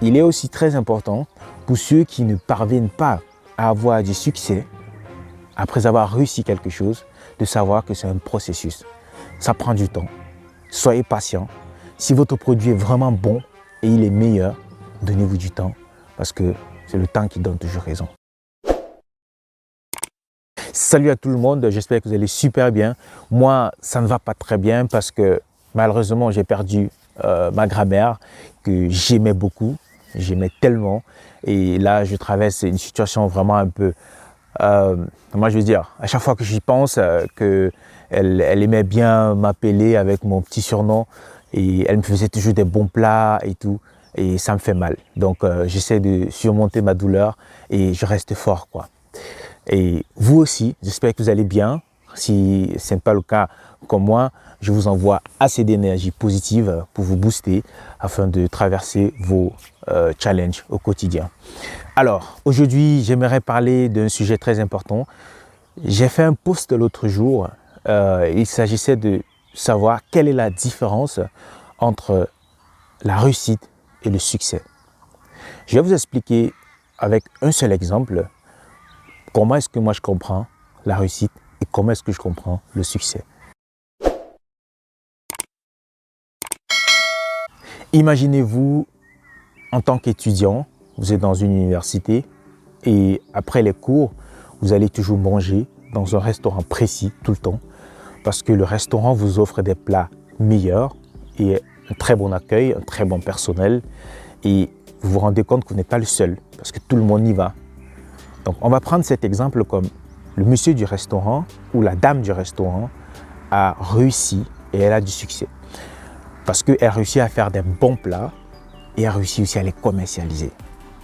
Il est aussi très important pour ceux qui ne parviennent pas à avoir du succès après avoir réussi quelque chose, de savoir que c'est un processus. Ça prend du temps. Soyez patient. Si votre produit est vraiment bon et il est meilleur, donnez-vous du temps parce que c'est le temps qui donne toujours raison. Salut à tout le monde, j'espère que vous allez super bien. Moi, ça ne va pas très bien parce que malheureusement, j'ai perdu ma grand-mère que j'aimais beaucoup, j'aimais tellement. Et là, je traverse une situation vraiment un peu, moi je veux dire, à chaque fois que j'y pense, elle aimait bien m'appeler avec mon petit surnom et elle me faisait toujours des bons plats et tout. Et ça me fait mal. Donc, j'essaie de surmonter ma douleur et je reste fort, quoi. Et vous aussi, j'espère que vous allez bien. Si ce n'est pas le cas comme moi, je vous envoie assez d'énergie positive pour vous booster afin de traverser vos challenges au quotidien. Alors, aujourd'hui, j'aimerais parler d'un sujet très important. J'ai fait un post l'autre jour. Il s'agissait de savoir quelle est la différence entre la réussite et le succès. Je vais vous expliquer avec un seul exemple comment est-ce que moi je comprends la réussite et comment est-ce que je comprends le succès. Imaginez-vous en tant qu'étudiant, vous êtes dans une université et après les cours, vous allez toujours manger dans un restaurant précis tout le temps parce que le restaurant vous offre des plats meilleurs et un très bon accueil, un très bon personnel et vous vous rendez compte que vous n'êtes pas le seul parce que tout le monde y va. Donc, on va prendre cet exemple comme le monsieur du restaurant ou la dame du restaurant a réussi et elle a du succès. Parce qu'elle réussit à faire des bons plats et elle réussit aussi à les commercialiser.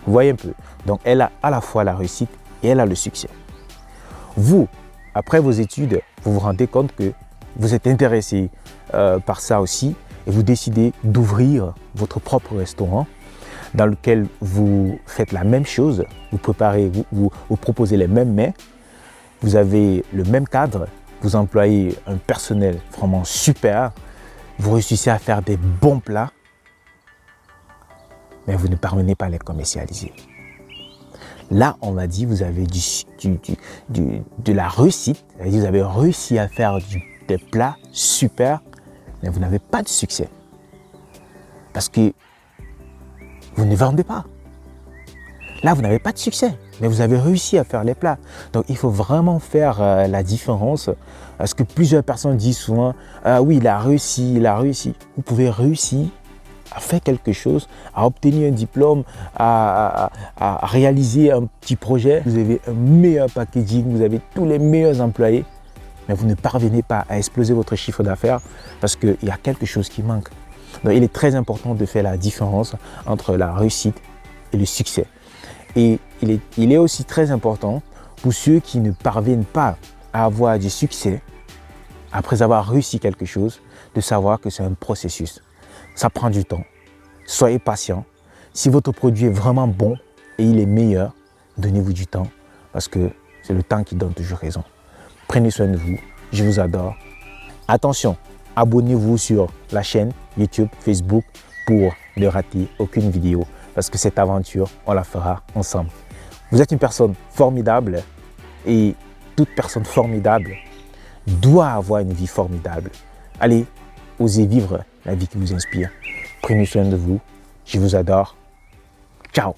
Vous voyez un peu? Donc, elle a à la fois la réussite et elle a le succès. Vous, après vos études, vous vous rendez compte que vous êtes intéressé par ça aussi et vous décidez d'ouvrir votre propre restaurant dans lequel vous faites la même chose, vous préparez, vous proposez les mêmes mets, vous avez le même cadre, vous employez un personnel vraiment super, vous réussissez à faire des bons plats, mais vous ne parvenez pas à les commercialiser. Là, on m'a dit, vous avez de la réussite, vous avez réussi à faire des plats super, mais vous n'avez pas de succès. Parce que vous ne vendez pas. Là, vous n'avez pas de succès, mais vous avez réussi à faire les plats. Donc, il faut vraiment faire la différence. Parce que plusieurs personnes disent souvent, ah oui, il a réussi, il a réussi. Vous pouvez réussir à faire quelque chose, à obtenir un diplôme, à réaliser un petit projet. Vous avez un meilleur packaging, vous avez tous les meilleurs employés, mais vous ne parvenez pas à exploser votre chiffre d'affaires parce qu'il y a quelque chose qui manque. Donc, il est très important de faire la différence entre la réussite et le succès. Et il est aussi très important pour ceux qui ne parviennent pas à avoir du succès après avoir réussi quelque chose, de savoir que c'est un processus. Ça prend du temps. Soyez patient. Si votre produit est vraiment bon et il est meilleur, donnez-vous du temps parce que c'est le temps qui donne toujours raison. Prenez soin de vous. Je vous adore. Attention, abonnez-vous sur la chaîne YouTube, Facebook pour ne rater aucune vidéo parce que cette aventure, on la fera ensemble. Vous êtes une personne formidable et toute personne formidable doit avoir une vie formidable. Allez, osez vivre la vie qui vous inspire. Prenez soin de vous. Je vous adore. Ciao.